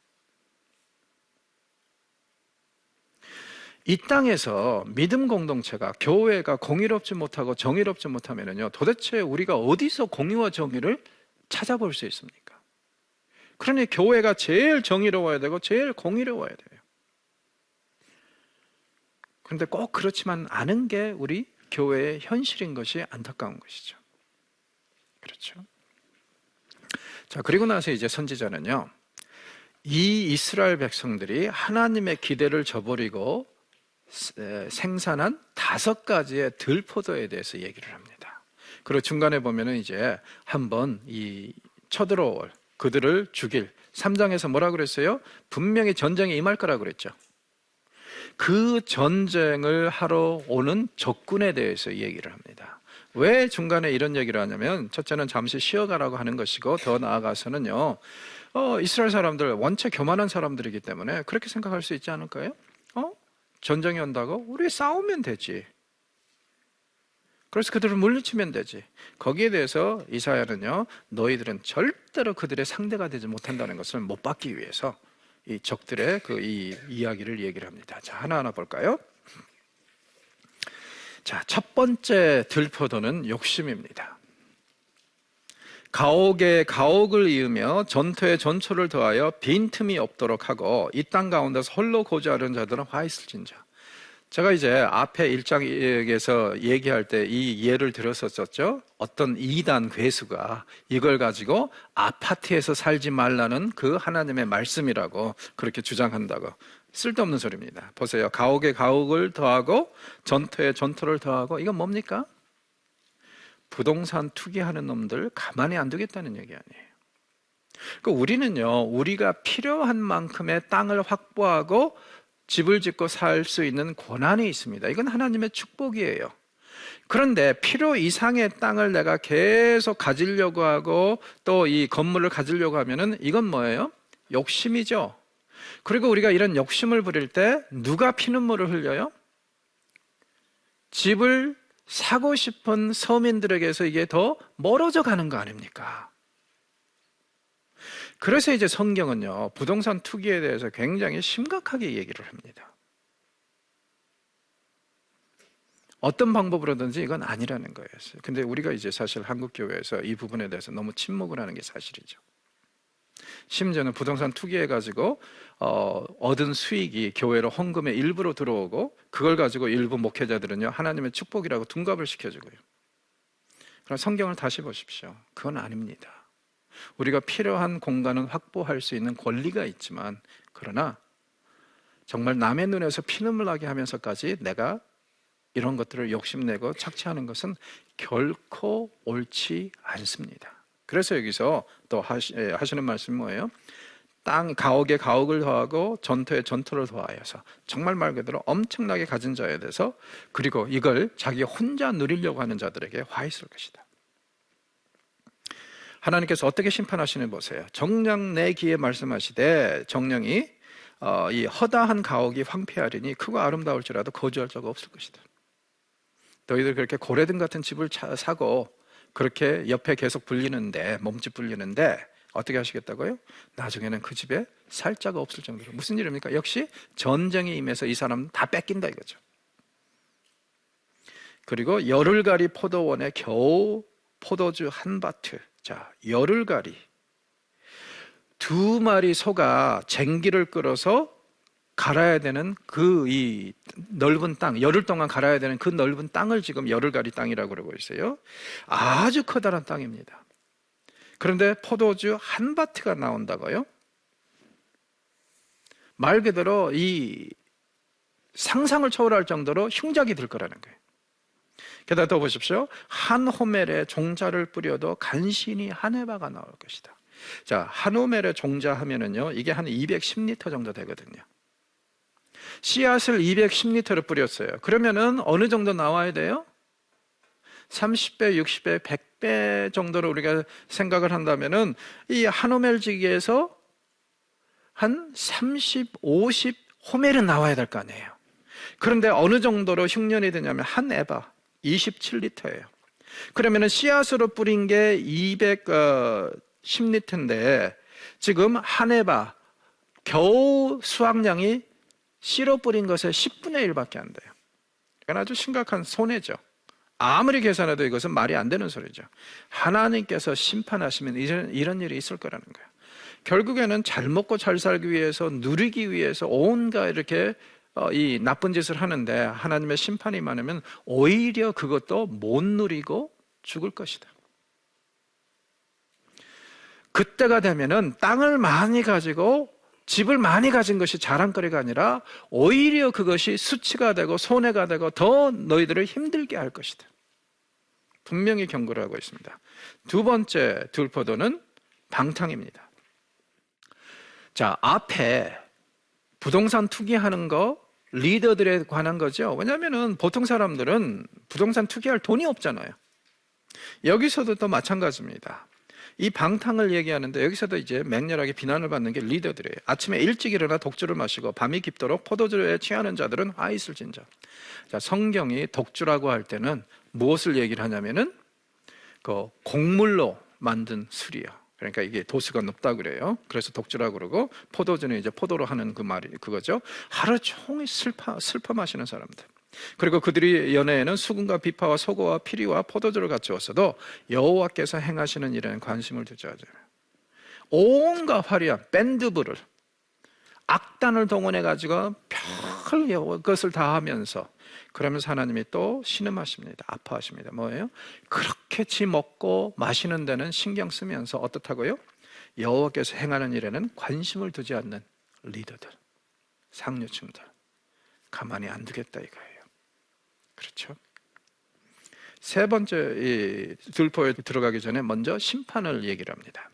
이 땅에서 믿음 공동체가, 교회가 공의롭지 못하고 정의롭지 못하면요, 도대체 우리가 어디서 공의와 정의를 찾아볼 수 있습니까? 그러니 교회가 제일 정의로워야 되고 제일 공의로워야 돼요. 그런데 꼭 그렇지만 않은 게 우리 교회의 현실인 것이 안타까운 것이죠. 그렇죠? 자, 그리고 나서 이제 선지자는요, 이 이스라엘 백성들이 하나님의 기대를 저버리고 생산한 5가지의 들포도에 대해서 얘기를 합니다. 그리고 중간에 보면은 이제 한번 이 쳐들어올 그들을 죽일 3장에서 뭐라 그랬어요? 분명히 전쟁에 임할 거라 그랬죠. 그 전쟁을 하러 오는 적군에 대해서 얘기를 합니다. 왜 중간에 이런 얘기를 하냐면, 첫째는 잠시 쉬어가라고 하는 것이고, 더 나아가서는요, 이스라엘 사람들 원체 교만한 사람들이기 때문에 그렇게 생각할 수 있지 않을까요? 전쟁이 온다고? 우리 싸우면 되지. 그래서 그들을 물리치면 되지. 거기에 대해서 이사야는요, 너희들은 절대로 그들의 상대가 되지 못한다는 것을 못 받기 위해서 이 적들의 이 이야기를 얘기를 합니다. 자, 하나하나 볼까요? 자, 첫 번째 들포도는 욕심입니다. 가옥에 가옥을 이으며 전토에 전초를 더하여 빈틈이 없도록 하고 이 땅 가운데서 홀로 고지하려는 자들은 화 있을진저. 제가 이제 앞에 1장에서 얘기할 때 이 예를 들었었죠. 어떤 이단 괴수가 이걸 가지고 아파트에서 살지 말라는 그 하나님의 말씀이라고 그렇게 주장한다고. 쓸데없는 소리입니다. 보세요. 가옥에 가옥을 더하고 전토에 전토를 더하고, 이건 뭡니까? 부동산 투기하는 놈들 가만히 안 두겠다는 얘기 아니에요. 그러니까 우리는요, 우리가 필요한 만큼의 땅을 확보하고 집을 짓고 살 수 있는 권한이 있습니다. 이건 하나님의 축복이에요. 그런데 필요 이상의 땅을 내가 계속 가지려고 하고 또 이 건물을 가지려고 하면은 이건 뭐예요? 욕심이죠. 그리고 우리가 이런 욕심을 부릴 때 누가 피눈물을 흘려요? 집을 사고 싶은 서민들에게서 이게 더 멀어져 가는 거 아닙니까? 그래서 이제 성경은요, 부동산 투기에 대해서 굉장히 심각하게 얘기를 합니다. 어떤 방법으로든지 이건 아니라는 거예요. 근데 우리가 이제 사실 한국교회에서 이 부분에 대해서 너무 침묵을 하는 게 사실이죠. 심지어는 부동산 투기해가지고 얻은 수익이 교회로 헌금의 일부로 들어오고, 그걸 가지고 일부 목회자들은요, 하나님의 축복이라고 둔갑을 시켜주고요. 그럼 성경을 다시 보십시오. 그건 아닙니다. 우리가 필요한 공간은 확보할 수 있는 권리가 있지만, 그러나 정말 남의 눈에서 피눈물 나게 하면서까지 내가 이런 것들을 욕심내고 착취하는 것은 결코 옳지 않습니다. 그래서 여기서 또 하시는 말씀이 뭐예요? 땅 가옥에 가옥을 더하고 전토에 전토를 더하여서, 정말 말 그대로 엄청나게 가진 자에 대해서, 그리고 이걸 자기 혼자 누리려고 하는 자들에게 화 있을 것이다. 하나님께서 어떻게 심판하시는 보세요. 정녕 내 귀에 말씀하시되 정령이 이 허다한 가옥이 황폐하리니 크고 아름다울지라도 거주할 자가 없을 것이다. 너희들 그렇게 고래등 같은 집을 사고 그렇게 옆에 계속 불리는데, 몸집 불리는데 어떻게 하시겠다고요? 나중에는 그 집에 살 자가 없을 정도로. 무슨 일입니까? 역시 전쟁에 임해서 이 사람 다 뺏긴다 이거죠. 그리고 열흘가리 포도원에 겨우 포도주 한 바트. 자, 열흘가리 2마리 소가 쟁기를 끌어서 갈아야 되는 이 넓은 땅, 열흘 동안 갈아야 되는 그 넓은 땅을 지금 열흘가리 땅이라고 그러고 있어요. 아주 커다란 땅입니다. 그런데 포도주 한 바트가 나온다고요? 말 그대로 이 상상을 초월할 정도로 흉작이 들 거라는 거예요. 게다가 더 보십시오. 한 호멜에 종자를 뿌려도 간신히 한 해바가 나올 것이다. 자, 한 호멜에 종자 하면은요, 이게 한 210리터 정도 되거든요. 씨앗을 210리터를 뿌렸어요. 그러면은 어느 정도 나와야 돼요? 30배, 60배, 100배 정도로 우리가 생각을 한다면은 이 한 호멜지기에서 한 30, 50 호멜은 나와야 될 거 아니에요. 그런데 어느 정도로 흉년이 되냐면 한 에바 27리터예요. 그러면은 씨앗으로 뿌린 게 210리터인데 지금 한 에바 겨우 수확량이 씨로 뿌린 것의 10분의 1밖에 안 돼요. 이건 아주 심각한 손해죠. 아무리 계산해도 이것은 말이 안 되는 소리죠. 하나님께서 심판하시면 이런 일이 있을 거라는 거예요. 결국에는 잘 먹고 잘 살기 위해서, 누리기 위해서 온갖 이렇게 이 나쁜 짓을 하는데 하나님의 심판이 많으면 오히려 그것도 못 누리고 죽을 것이다. 그때가 되면은 땅을 많이 가지고 집을 많이 가진 것이 자랑거리가 아니라 오히려 그것이 수치가 되고 손해가 되고 더 너희들을 힘들게 할 것이다. 분명히 경고를 하고 있습니다. 두 번째 들포도는 방탕입니다. 자, 앞에 부동산 투기하는 거 리더들에 관한 거죠. 왜냐하면 보통 사람들은 부동산 투기할 돈이 없잖아요. 여기서도 또 마찬가지입니다. 이 방탕을 얘기하는데 여기서도 이제 맹렬하게 비난을 받는 게 리더들이에요. 아침에 일찍 일어나 독주를 마시고 밤이 깊도록 포도주에 취하는 자들은 화 있을진저. 자, 성경이 독주라고 할 때는 무엇을 얘기를 하냐면은 그 곡물로 만든 술이요. 그러니까 이게 도수가 높다 그래요. 그래서 독주라고 그러고 포도주는 이제 포도로 하는 그 말이 그거죠. 하루 종일 슬퍼 마시는 사람들. 그리고 그들이 연애에는 수금과 비파와 소고와 피리와 포도주를 갖추었어도 여호와께서 행하시는 일에는 관심을 두지 않아요. 온갖 화려한 밴드부를 악단을 동원해 가지고 별 것을 다 하면서 그러면서 하나님이 또 신음하십니다. 아파하십니다. 뭐예요? 그렇게 지 먹고 마시는 데는 신경 쓰면서 어떻다고요? 여호와께서 행하는 일에는 관심을 두지 않는 리더들, 상류층들 가만히 안 두겠다 이거예요. 그렇죠? 세 번째 이 들포에 들어가기 전에 먼저 심판을 얘기를 합니다.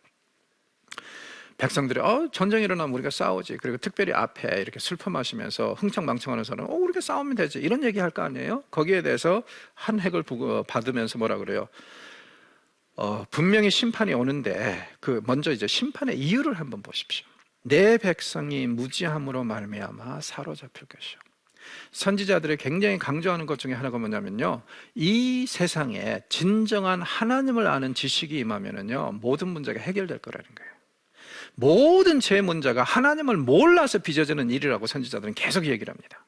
백성들이 전쟁이 일어나면 우리가 싸우지. 그리고 특별히 앞에 이렇게 슬퍼 마시면서 흥청망청하는 사람은 우리가 싸우면 되지. 이런 얘기 할 거 아니에요? 거기에 대해서 한 획을 받으면서 뭐라 그래요? 분명히 심판이 오는데 그 먼저 이제 심판의 이유를 한번 보십시오. 내 백성이 무지함으로 말미암아 사로잡힐 것이요. 선지자들이 굉장히 강조하는 것 중에 하나가 뭐냐면요, 이 세상에 진정한 하나님을 아는 지식이 임하면은요 모든 문제가 해결될 거라는 거예요. 모든 제 문제가 하나님을 몰라서 빚어지는 일이라고 선지자들은 계속 얘기를 합니다.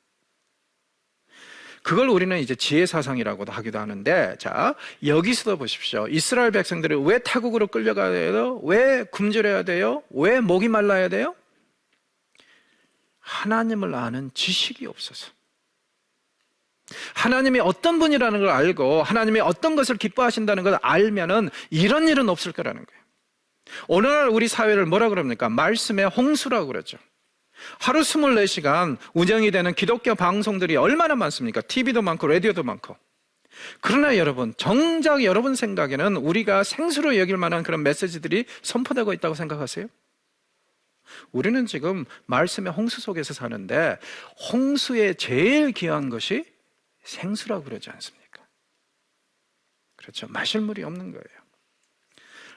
그걸 우리는 이제 지혜사상이라고도 하기도 하는데, 자, 여기서도 보십시오. 이스라엘 백성들이 왜 타국으로 끌려가야 돼요? 왜 굶주려야 돼요? 왜 목이 말라야 돼요? 하나님을 아는 지식이 없어서. 하나님이 어떤 분이라는 걸 알고 하나님이 어떤 것을 기뻐하신다는 걸 알면은 이런 일은 없을 거라는 거예요. 오늘날 우리 사회를 뭐라 그럽니까? 말씀의 홍수라고 그러죠. 하루 24시간 운영이 되는 기독교 방송들이 얼마나 많습니까? TV도 많고 라디오도 많고. 그러나 여러분, 정작 여러분 생각에는 우리가 생수로 여길 만한 그런 메시지들이 선포되고 있다고 생각하세요? 우리는 지금 말씀의 홍수 속에서 사는데 홍수에 제일 귀한 것이 생수라고 그러지 않습니까? 그렇죠. 마실 물이 없는 거예요.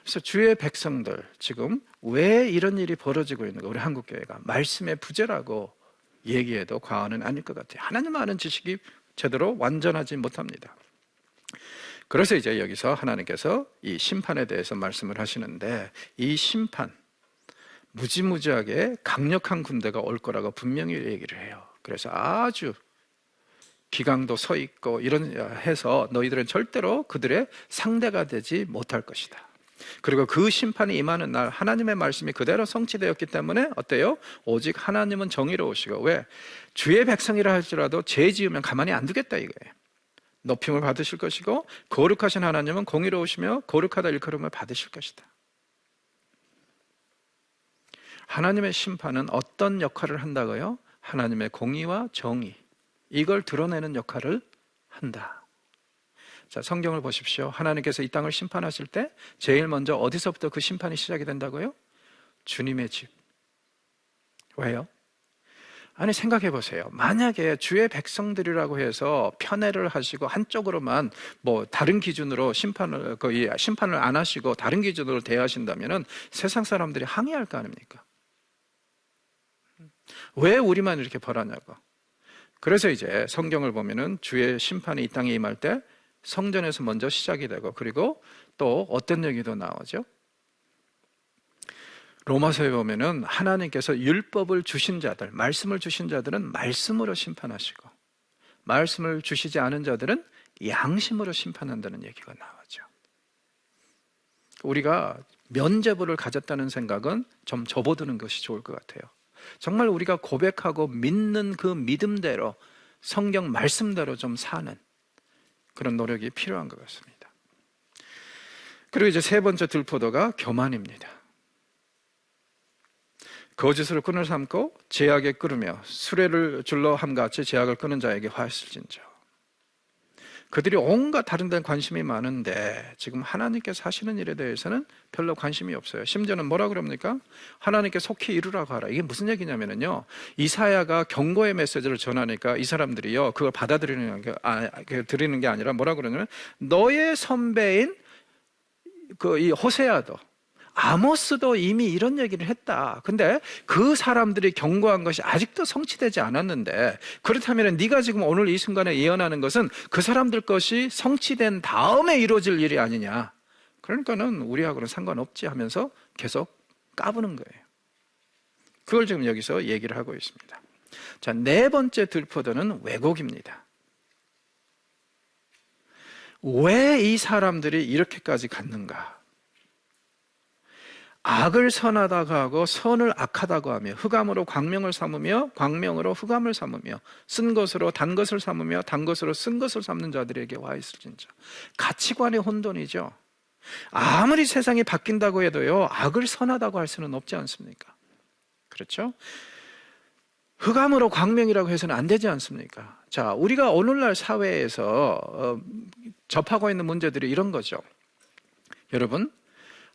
그래서 주의 백성들 지금 왜 이런 일이 벌어지고 있는가? 우리 한국교회가 말씀의 부재라고 얘기해도 과언은 아닐 것 같아요. 하나님 아는 지식이 제대로 완전하지 못합니다. 그래서 이제 여기서 하나님께서 이 심판에 대해서 말씀을 하시는데, 이 심판, 무지무지하게 강력한 군대가 올 거라고 분명히 얘기를 해요. 그래서 아주 기강도 서 있고 이런 해서 너희들은 절대로 그들의 상대가 되지 못할 것이다. 그리고 그 심판이 임하는 날 하나님의 말씀이 그대로 성취되었기 때문에 어때요? 오직 하나님은 정의로우시고, 왜? 주의 백성이라 할지라도 죄 지으면 가만히 안 두겠다 이거예요. 높임을 받으실 것이고 거룩하신 하나님은 공의로우시며 거룩하다 일컬음을 받으실 것이다. 하나님의 심판은 어떤 역할을 한다고요? 하나님의 공의와 정의, 이걸 드러내는 역할을 한다. 자, 성경을 보십시오. 하나님께서 이 땅을 심판하실 때 제일 먼저 어디서부터 그 심판이 시작이 된다고요? 주님의 집. 왜요? 아니, 생각해 보세요. 만약에 주의 백성들이라고 해서 편애를 하시고 한쪽으로만 뭐 다른 기준으로 심판을 안 하시고 다른 기준으로 대하신다면은 세상 사람들이 항의할 거 아닙니까? 왜 우리만 이렇게 벌하냐고. 그래서 이제 성경을 보면은 주의 심판이 이 땅에 임할 때 성전에서 먼저 시작이 되고, 그리고 또 어떤 얘기도 나오죠? 로마서에 보면은 하나님께서 율법을 주신 자들, 말씀을 주신 자들은 말씀으로 심판하시고 말씀을 주시지 않은 자들은 양심으로 심판한다는 얘기가 나오죠. 우리가 면죄부를 가졌다는 생각은 좀 접어두는 것이 좋을 것 같아요. 정말 우리가 고백하고 믿는 그 믿음대로 성경 말씀대로 좀 사는 그런 노력이 필요한 것 같습니다. 그리고 이제 세 번째 들포도가 교만입니다. 거짓으로 끈을 삼고 제약에 끌으며 수레를 줄러 함같이 제약을 끄는 자에게 화했을진저. 그들이 온갖 다른 데는 관심이 많은데 지금 하나님께서 하시는 일에 대해서는 별로 관심이 없어요. 심지어는 뭐라 그럽니까? 하나님께 속히 이루라고 하라. 이게 무슨 얘기냐면요, 이사야가 경고의 메시지를 전하니까 이 사람들이요 그걸 받아들이는 게 아니라 뭐라 그러냐면, 너의 선배인 이 호세아도 아모스도 이미 이런 얘기를 했다. 근데 그 사람들이 경고한 것이 아직도 성취되지 않았는데, 그렇다면 네가 지금 오늘 이 순간에 예언하는 것은 그 사람들 것이 성취된 다음에 이루어질 일이 아니냐. 그러니까는 우리하고는 상관없지 하면서 계속 까부는 거예요. 그걸 지금 여기서 얘기를 하고 있습니다. 자, 네 번째 들포도는 왜곡입니다. 왜 이 사람들이 이렇게까지 갔는가? 악을 선하다고 하고 선을 악하다고 하며, 흑암으로 광명을 삼으며 광명으로 흑암을 삼으며, 쓴 것으로 단 것을 삼으며 단 것으로 쓴 것을 삼는 자들에게 와 있을진저. 가치관의 혼돈이죠. 아무리 세상이 바뀐다고 해도요 악을 선하다고 할 수는 없지 않습니까? 그렇죠? 흑암으로 광명이라고 해서는 안 되지 않습니까? 자, 우리가 오늘날 사회에서 접하고 있는 문제들이 이런 거죠. 여러분,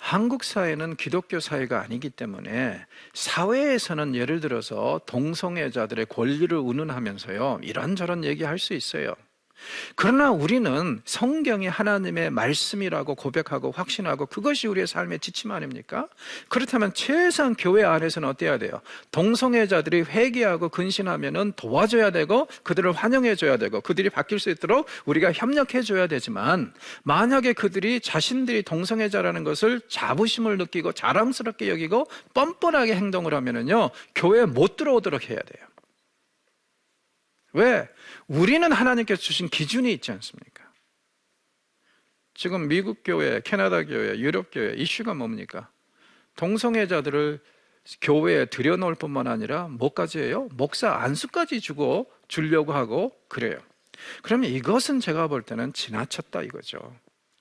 한국 사회는 기독교 사회가 아니기 때문에 사회에서는 예를 들어서 동성애자들의 권리를 운운하면서요 이런저런 얘기할 수 있어요. 그러나 우리는 성경이 하나님의 말씀이라고 고백하고 확신하고 그것이 우리의 삶의 지침 아닙니까? 그렇다면 최소한 교회 안에서는 어때야 돼요? 동성애자들이 회개하고 근신하면은 도와줘야 되고 그들을 환영해줘야 되고 그들이 바뀔 수 있도록 우리가 협력해줘야 되지만, 만약에 그들이 자신들이 동성애자라는 것을 자부심을 느끼고 자랑스럽게 여기고 뻔뻔하게 행동을 하면은요 교회에 못 들어오도록 해야 돼요. 왜? 우리는 하나님께서 주신 기준이 있지 않습니까? 지금 미국 교회, 캐나다 교회, 유럽 교회 이슈가 뭡니까? 동성애자들을 교회에 들여놓을 뿐만 아니라 뭐까지 해요? 목사 안수까지 주려고 하고 그래요. 그러면 이것은 제가 볼 때는 지나쳤다 이거죠.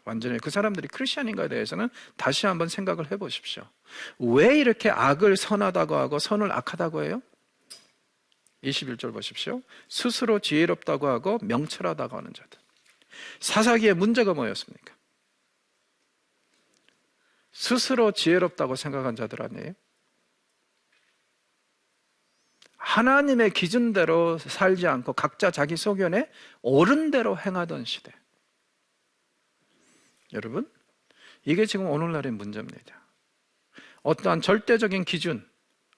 완전히 그 사람들이 크리스천인가에 대해서는 다시 한번 생각을 해보십시오. 왜 이렇게 악을 선하다고 하고 선을 악하다고 해요? 21절 보십시오. 스스로 지혜롭다고 하고 명철하다고 하는 자들. 사사기의 문제가 뭐였습니까? 스스로 지혜롭다고 생각한 자들 아니에요? 하나님의 기준대로 살지 않고 각자 자기 소견에 옳은 대로 행하던 시대. 여러분, 이게 지금 오늘날의 문제입니다. 어떠한 절대적인 기준,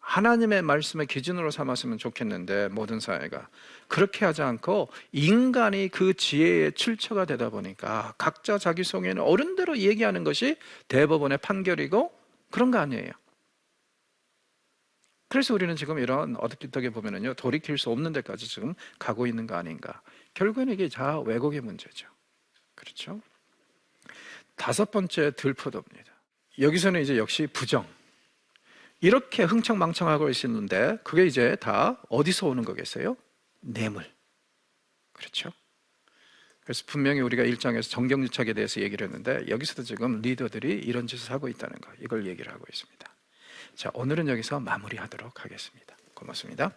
하나님의 말씀의 기준으로 삼았으면 좋겠는데 모든 사회가 그렇게 하지 않고 인간이 그 지혜의 출처가 되다 보니까 각자 자기 속에는 옳은 대로 얘기하는 것이 대법원의 판결이고 그런 거 아니에요. 그래서 우리는 지금 이런 어떻게 보면은요 돌이킬 수 없는 데까지 지금 가고 있는 거 아닌가. 결국에는 이게 다 왜곡의 문제죠. 그렇죠? 다섯 번째 들포도입니다. 여기서는 이제 역시 부정. 이렇게 흥청망청하고 있었는데 그게 이제 다 어디서 오는 거겠어요? 뇌물. 그렇죠? 그래서 분명히 우리가 1장에서 정경유착에 대해서 얘기를 했는데 여기서도 지금 리더들이 이런 짓을 하고 있다는 거, 이걸 얘기를 하고 있습니다. 자, 오늘은 여기서 마무리하도록 하겠습니다. 고맙습니다.